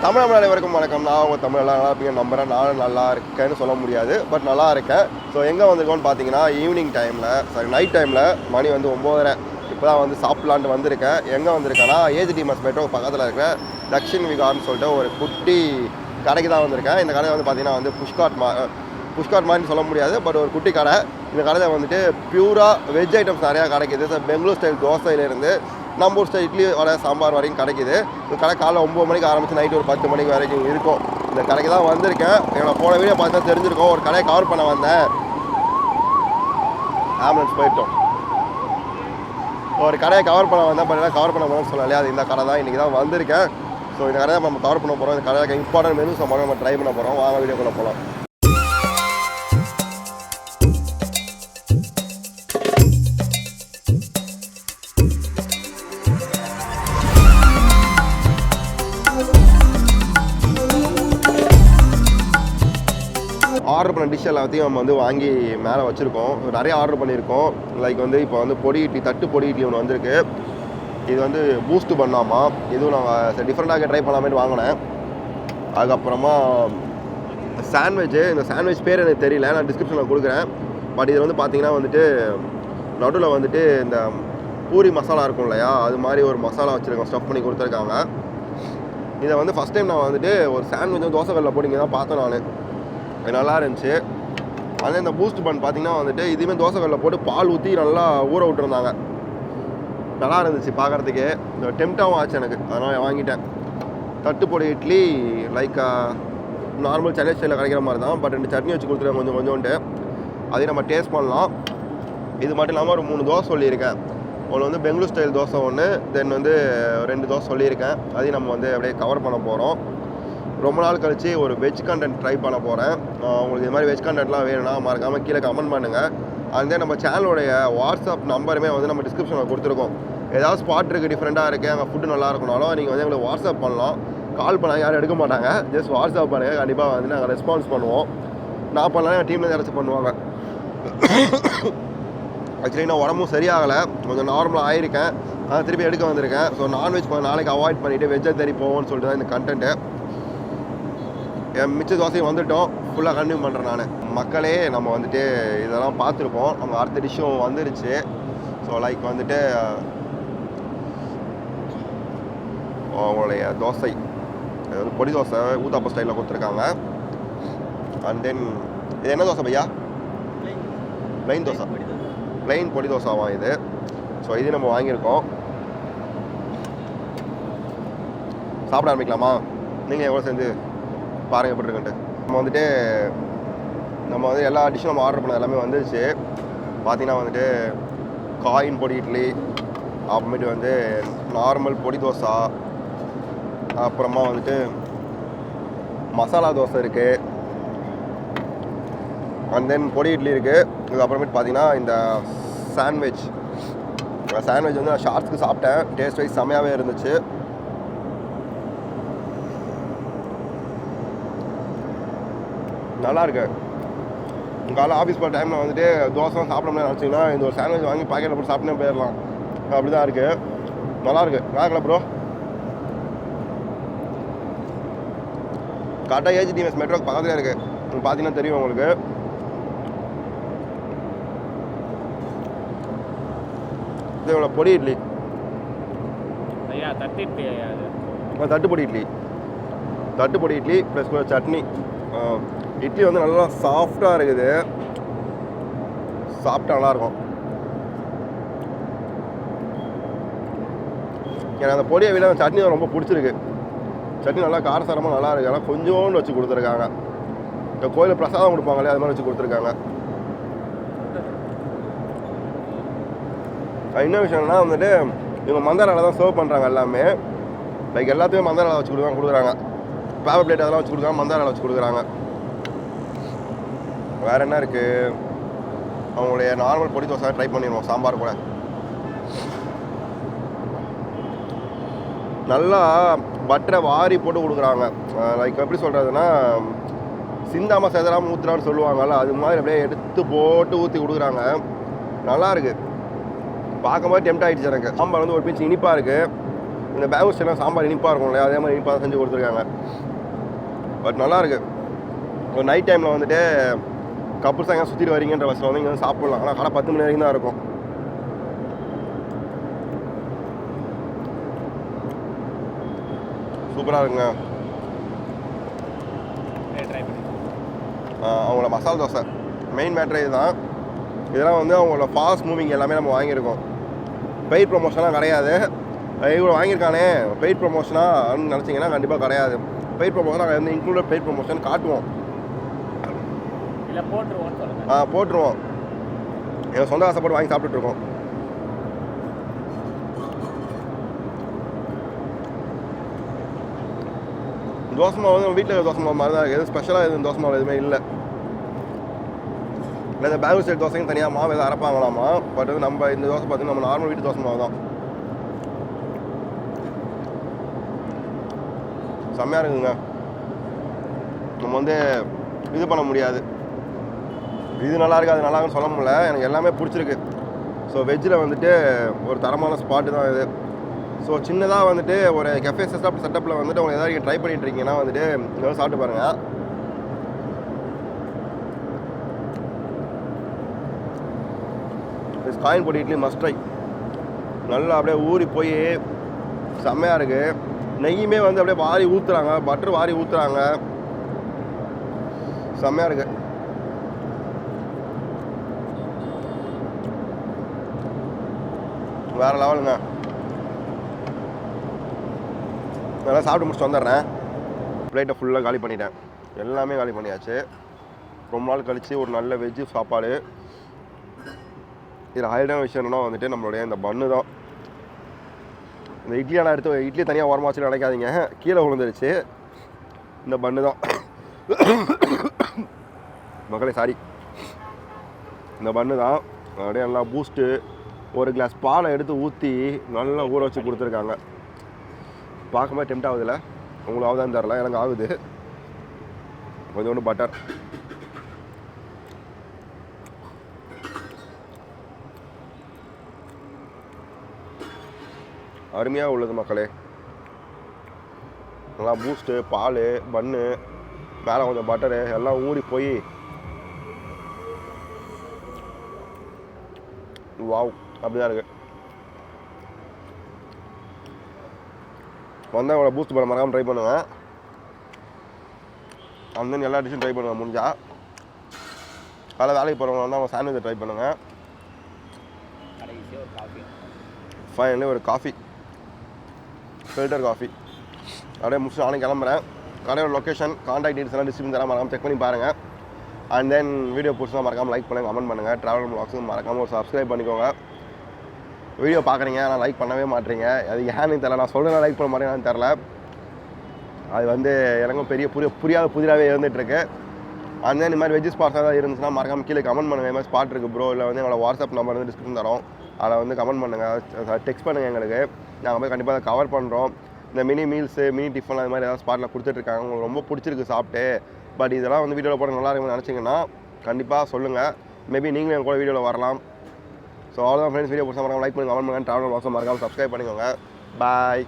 தமிழ் அனைவருக்கும் வணக்கம். நான் உங்கள் தமிழ் நல்லா இருப்பீங்க நம்புகிறேன். நானும் நல்லா இருக்கேன்னு சொல்ல முடியாது, பட் நல்லா இருக்கேன். ஸோ எங்கே வந்திருக்கோன்னு பார்த்தீங்கன்னா ஈவினிங் டைமில் நைட் டைமில் மணி வந்து 9:30. இப்போ தான் வந்து சாப்பிட்லான்ட்டு வந்திருக்கேன். எங்கே வந்திருக்கேன்னா ஏஜிடிஎஸ் மெட்ரோ பக்கத்தில் இருக்கிற தக்ஷின் விகார்னு சொல்லிட்டு ஒரு குட்டி கடைக்கு தான் வந்திருக்கேன். இந்த கடை வந்து பார்த்திங்கன்னா வந்து புஷ்கார்ட் மாதிரின்னு சொல்ல முடியாது, பட் ஒரு குட்டி கடை. இந்த கடையில் வந்துட்டு பியூராக வெஜ் ஐட்டம்ஸ் நிறையா கிடைக்கிது. ஸோ பெங்களூர் ஸ்டைல் தோசையிலேருந்து நம்ம ஊர் ஸ்டைல் இட்லி வடை சாம்பார் வரைக்கும் கிடைக்கிது. இந்த கடை காலைல 9 மணிக்கு ஆரம்பிச்சு நைட்டு ஒரு 10 மணிக்கு வரைக்கும் இருக்கும். இந்த கடைக்கு தான் வந்திருக்கேன். என்னோட போன வீடியோ பார்த்தா தெரிஞ்சிருக்கோம். ஒரு கடையை கவர் பண்ண வந்தேன், ஆம்புலன்ஸ் போயிட்டோம். ஒரு கடையை கவர் பண்ண வந்தேன், பட் எல்லாம் கவர் பண்ண போகணும்னு சொல்லலையா, அது இந்த கடை தான். இன்றைக்கி தான் வந்திருக்கேன். ஸோ இந்த கடையை நம்ம கவர் பண்ண போகிறோம். இந்த கடையை இம்பார்ட்டன்ட் மெனூஸ் நம்ம ட்ரை பண்ண போகிறோம். வாங்க வீடியோக்குள்ளே போகலாம். ஆர்டர் பண்ண டிஷ் எல்லாத்தையும் நம்ம வந்து வாங்கி மேலே வச்சுருக்கோம். நிறைய ஆர்டர் பண்ணியிருக்கோம். லைக் வந்து இப்போ வந்து பொடி இட்லி, தட்டு பொடி இட்லி ஒன்று வந்திருக்கு. இது வந்து பூஸ்ட்டு பண்ணாமா, இதுவும் நாங்கள் டிஃப்ரெண்ட்டாக ட்ரை பண்ணலாமேன்னு வாங்கினேன். அதுக்கப்புறமா சாண்ட்விட்சு. இந்த சாண்ட்விச் பேர் எனக்கு தெரியல, நான் டிஸ்கிரிப்ஷனில் கொடுக்குறேன். பட் இது வந்து பார்த்திங்கன்னா வந்துட்டு நடுவில் வந்துட்டு இந்த பூரி மசாலா இருக்கும் இல்லையா, அது மாதிரி ஒரு மசாலா வச்சுருக்கோம், ஸ்டஃப் பண்ணி கொடுத்துருக்காங்க. இதை வந்து ஃபஸ்ட் டைம் நான் வந்துட்டு ஒரு சாண்ட்விச் வந்து தோசை கல்லில் போட்டு இங்கே தான் பார்த்தேன். நான் அது நல்லா இருந்துச்சு. அதே இந்த பூஸ்ட் பன் பார்த்திங்கன்னா வந்துட்டு இதுவுமே தோசை கல்லில் போட்டு பால் ஊற்றி நல்லா ஊற விட்டுருந்தாங்க. நல்லா இருந்துச்சு பார்க்குறதுக்கே. இந்த டெம்ட்டாகவும் ஆச்சு எனக்கு, அதனால் வாங்கிட்டேன். தட்டுப்பொடி இட்லி லைக் நார்மல் சென்னை ஸ்டைலில் கிடைக்கிற மாதிரி தான், பட் 2 சட்னி வச்சு கொடுத்துருவேன் கொஞ்சோண்டு. அதையும் நம்ம டேஸ்ட் பண்ணலாம். இது மட்டும் இல்லாமல் ஒரு 3 தோசை சொல்லியிருக்கேன். ஒன்று வந்து பெங்களூர் ஸ்டைல் தோசை ஒன்று, தென் வந்து 2 தோசை சொல்லியிருக்கேன். அதையும் நம்ம வந்து அப்படியே கவர் பண்ண போகிறோம். ரொம்ப நாள் கழித்து ஒரு வெஜ் கண்டென்ட் ட்ரை பண்ண போகிறேன். உங்களுக்கு இது மாதிரி வெஜ் கண்டென்ட்லாம் வேணும்னா மறக்காமல் கீழே கமெண்ட் பண்ணுங்கள். அதே நம்ம சேனலோடைய வாட்ஸ்அப் நம்பருமே வந்து நம்ம டிஸ்கிரிப்ஷனில் கொடுத்துருக்கோம். ஏதாவது ஸ்பாட் இருக்குது, டிஃப்ரெண்ட்டாக இருக்குது, அங்கே ஃபுட்டு நல்லா இருக்கனாலும் நீங்கள் வந்து எங்களுக்கு வாட்ஸ்அப் பண்ணலாம். கால் பண்ணால் யாரும் எடுக்க மாட்டாங்க, ஜஸ்ட் வாட்ஸ்அப் பண்ணுங்கள். கண்டிப்பாக வந்து நாங்கள் ரெஸ்பான்ஸ் பண்ணுவோம். நான் பண்ணலாம், என் டீமில் யாராச்சும் பண்ணுவாங்க. ஆக்சுவலி நான் உடம்பும் சரியாகலை, கொஞ்சம் நார்மலாக ஆகிருக்கேன். ஆனால் திருப்பி எடுக்க வந்திருக்கேன். ஸோ நான்வெஜ் நாளைக்கு அவாய்ட் பண்ணிவிட்டு வெஜ்ஜை தெரி போவோம்னு சொல்லிட்டு தான் இந்த கண்டென்ட்டு. மிச்ச தோசையும் வந்துவிட்டோம், ஃபுல்லாக கண்டினியூ பண்ணுறேன் நான். மக்களே நம்ம வந்துட்டு இதெல்லாம் பார்த்துருப்போம். நம்ம அடுத்த டிஷ்ஷும் வந்துருச்சு. ஸோ லைக் வந்துட்டு அவங்களுடைய தோசை, அது வந்து பொடி தோசை ஊத்தாப்ப ஸ்டைலில் கொடுத்துருக்காங்க. அண்ட் தென் இது என்ன தோசை பையா? ப்ளைன் தோசை, ப்ளைன் பொடி தோசாவாம் இது. ஸோ இது நம்ம வாங்கியிருக்கோம். சாப்பிட ஆரம்பிக்கலாமா? நீங்கள் எவ்வளோ சேர்ந்து பாருங்கள் எப்படி இருக்குன்ட்டு. நம்ம வந்து எல்லா டிஷ்ஷும் நம்ம ஆர்டர் பண்ண எல்லாமே வந்துருச்சு. பார்த்திங்கன்னா வந்துட்டு காயின் பொடி இட்லி, அப்புறமேட்டு வந்து நார்மல் பொடி தோசை, அப்புறமா வந்துட்டு மசாலா தோசை இருக்குது, அண்ட் தென் பொடி இட்லி இருக்குது. இதுக்கப்புறமேட்டு பார்த்திங்கன்னா இந்த சாண்ட்விச் வந்து நான் ஷார்ட்ஸ்க்கு சாப்பிட்டேன். டேஸ்ட் வைஸ் செம்மையாகவே இருந்துச்சு. நல்லாயிருக்கு. காலைல ஆஃபீஸ் போகிற டைமில் வந்துட்டு தோசை சாப்பிட முடியாது நினச்சிங்கன்னா இந்த ஒரு சாண்ட்விச் வாங்கி பாக்கெட்டில் போட்டு சாப்பிட்டே போயிடலாம். அப்படி தான் இருக்குது. நல்லாயிருக்கு. வேறு ப்ரோ கரெக்டாக ஏஜிடிஎஸ் மெட்ரோக்கு பக்கத்தில் இருக்குது. பார்த்தீங்கன்னா தெரியும் உங்களுக்கு. இது இவ்வளோ பொடி இட்லி, தட்டுப்பொடி இட்லி ப்ளஸ் சட்னி. இட்லி வந்து நல்லா சாஃப்டாக இருக்குது, சாப்பிட்டா நல்லாயிருக்கும். எனக்கு அந்த பொடியை விட சட்னி ரொம்ப பிடிச்சிருக்கு. சட்னி நல்லா காரசாரமாக நல்லா இருக்குது. ஆனால் கொஞ்சோண்டு வச்சு கொடுத்துருக்காங்க. இந்த கோயிலில் பிரசாதம் கொடுப்பாங்களே அது மாதிரி வச்சு கொடுத்துருக்காங்க. இன்னொரு விஷயம்னா வந்துட்டு இவங்க மந்தாராவில் தான் சர்வ் பண்ணுறாங்க எல்லாமே. லைக் எல்லாத்தையும் மந்தாராவில் வச்சு கொடுக்குறாங்க. பேப்பர் பிளேட் அதெல்லாம் வச்சு கொடுக்குறாங்க, மந்தாராவில் வச்சு கொடுக்குறாங்க. வேறு என்ன இருக்குது? அவங்களுடைய நார்மல் பொடி தோசை ட்ரை பண்ணிடுவோம். சாம்பார் கூட நல்லா பட்டரை வாரி போட்டு கொடுக்குறாங்க. லைக் எப்படி சொல்கிறதுனா சிந்தாமல் செதறாமல் ஊற்றுறான்னு சொல்லுவாங்கள்ல, அது மாதிரி அப்படியே எடுத்து போட்டு ஊற்றி கொடுக்குறாங்க. நல்லாயிருக்கு. பார்க்கும்போது டெம்ட் ஆகிடுச்சு எனக்கு. சாம்பார் வந்து ஒரு பிச்சு இனிப்பாக இருக்குது. இந்த பெங்களூர் ஸ்டைலில் சாம்பார் இனிப்பாக இருக்கும் இல்லையா, அதே மாதிரி இனிப்பாக தான் செஞ்சு கொடுத்துருக்காங்க. பட் நல்லாயிருக்கு. ஒரு நைட் டைமில் வந்துட்டு கப்புள்ஸ் எங்கே சுற்றிட்டு வரீங்கன்ற பஸ்ஸில் வந்து இங்கே வந்து சாப்பிட்லாம். ஆனால் கடை 10 மணி வரைக்கும் தான் இருக்கும். சூப்பராக இருக்குங்க. அவங்களோட மசாலா தோசை மெயின் மேட்ரு இதுதான். இதெல்லாம் வந்து அவங்களோட ஃபாஸ்ட் மூவிங் எல்லாமே நம்ம வாங்கியிருக்கோம். பெய்ட் ப்ரொமோஷனாக கிடையாது. இவ்வளோ வாங்கியிருக்கானே பெய்ட் ப்ரொமோஷனாக நினச்சிங்கன்னா கண்டிப்பாக கிடையாது. பெய்ட் ப்ரொமோஷனாக வந்து இன்க்ளூடட் பெய்ட் ப்ரொமோஷன் காட்டுவோம். போட்டுருவோம். எங்கள் சொந்த ஆசைப்பட்டு வாங்கி சாப்பிட்டுருக்கோம். தோசை மாவு வந்து வீட்டில் தோசை மாவு மாதிரி தான் இருக்குது. எதுவும் ஸ்பெஷலாக எதுவும் தோசை மாவு எதுவுமே இல்லை. இந்த பெங்களூர் சைடு தோசையும் தனியாக மாவு எதாவது அரைப்பாங்களாமா. பட் வந்து நம்ம இந்த தோசை பார்த்தீங்கன்னா நம்ம நார்மல் வீட்டு தோசை மாவு தான். செம்மையாக இருக்குங்க. நம்ம வந்து இது பண்ண முடியாது, இது நல்லாயிருக்கு அது நல்லாருக்குன்னு சொல்ல முடியல. எனக்கு எல்லாமே பிடிச்சிருக்கு. ஸோ வெஜ்ஜில் வந்துட்டு ஒரு தரமான ஸ்பாட்டு தான் இது. ஸோ சின்னதாக வந்துட்டு ஒரு கெஃபே செட்டப்பில் வந்துட்டு அவங்க எதாவது நீங்கள் ட்ரை பண்ணிட்டு இருக்கீங்கன்னா வந்துட்டு இதெல்லாம் சாப்பிட்டு பாருங்கள். காயின் பொடி இட்லி மஸ்ட் ட்ரை. நல்லா அப்படியே ஊறி போய் செம்மையாக இருக்குது. நெய்யுமே வந்து அப்படியே வாரி ஊற்றுறாங்க, பட்டர் வாரி ஊற்றுறாங்க. செம்மையாக இருக்குது. வேறு லெவலுங்க. நல்லா சாப்பிட்டு முடிச்சுட்டு வந்துடுறேன். பிளேட்டை ஃபுல்லாக காலி பண்ணிட்டேன். எல்லாமே காலி பண்ணியாச்சு. ரொம்ப நாள் கழித்து ஒரு நல்ல வெஜ்ஜு சாப்பாடு. இதில் ஹைலைட்டான விஷயம் என்னன்னா வந்துட்டு நம்மளுடைய இந்த பன்னு தான். இந்த இட்லியெல்லாம் எடுத்து இட்லி தனியாக ஓரமாக வச்சு நினைக்காதீங்க, கீழே விழுந்துருச்சு. இந்த பன்னு தான் மக்களே, சாரி. இந்த பன்னு தான் அப்படியே நல்லா பூஸ்ட்டு ஒரு கிளாஸ் பாலை எடுத்து ஊற்றி நல்லா ஊற வச்சு கொடுத்துருக்காங்க. பார்க்கும்போது டெம்ட் ஆகுதுல்ல, உங்களுக்கு ஆகுதான்னு தெரில, எனக்கு ஆகுது. கொஞ்சோண்டு பட்டர். அருமையாக உள்ளது மக்களே. நல்லா பூஸ்ட்டு, பால், பன்னு, மேலே கொஞ்சம் பட்டரு எல்லாம் ஊறி போய் வாவ் அப்படிதான் இருக்குது. வந்தால் உங்களை பூஸ்ட் பண்ண மறக்காமல் ட்ரை பண்ணுவேன். அந்த எல்லா டிஷ்ஷும் ட்ரை பண்ணுவேன் முடிஞ்சால். அதில் வேலைக்கு போகிறவங்க வந்து அவங்க சாண்ட்விச்சை ட்ரை பண்ணுங்கள். ஃபைனலி ஒரு காஃபி, ஃபில்டர் காஃபி அப்படியே முடிச்சு நானும் கிளம்புறேன். கடையோட லொக்கேஷன், கான்டாக்ட் டீட்டெயில்ஸ் எல்லாம் டிஸ்கிரிப்ஷன் தரேன், மறக்காமல் செக் பண்ணி பாருங்கள். அண்ட் தென் வீடியோ பிடிச்சா மறக்காமல் லைக் பண்ணுங்கள், கமெண்ட் பண்ணுங்கள். ட்ராவல் வ்ளாக்ஸும் மறக்காமல் ஒரு சப்ஸ்கிரைப் பண்ணிக்கோங்க. வீடியோ பார்க்குறீங்க ஆனால் லைக் பண்ணவே மாட்டேறீங்க. அது ஏன்னு தெரில. நான் சொல்கிறேன் லைக் பண்ண மாட்டேங்கன்னு தெரில. அது வந்து எனக்கும் புரியாத புதிராகவே இருந்துகிட்ருக்கு. அந்த இந்த மாதிரி வெஜ் ஸ்பாட்ஸாக தான் இருந்துச்சுன்னா மறக்காமல் கீழே கமெண்ட் பண்ணுங்கள். இந்த மாதிரி ஸ்பாட் இருக்குது ப்ரோ, இல்லை வந்து எங்களோட வாட்ஸ்அப் நம்பர் வந்து டிஸ்கிரிப்ஷன் தரோம், அதில் வந்து கமெண்ட் பண்ணுங்கள், டெக்ஸ்ட் பண்ணுங்கள் எங்களுக்கு. நாங்கள் போய் கண்டிப்பாக அதை கவர் பண்ணுறோம். இந்த மினி மீல்ஸு, மினி டிஃபன் அது மாதிரி ஏதாவது ஸ்பாட்டில் கொடுத்துட்ருக்காங்க, உங்களுக்கு ரொம்ப பிடிச்சிருக்கு சாப்பிட்டு. பட் இதெல்லாம் வந்து வீடியோவில் போட நல்லா இருக்குன்னு நினச்சிங்கன்னா கண்டிப்பாக சொல்லுங்கள். மேபி நீங்களும் எங்கள் கூட வீடியோவில் வரலாம். ஸோ அவ்வளோதான் ஃப்ரெண்ட்ஸ். வீடியோ பிடிச்சா மறக்காம லைக் பண்ணுங்கள், கமெண்ட் பண்ணுங்கள். ட்ராவல் வாட்ஸ்அப் மறக்காமல் சப்ஸ்கிரைப் பண்ணிக்கோங்க. பாய்.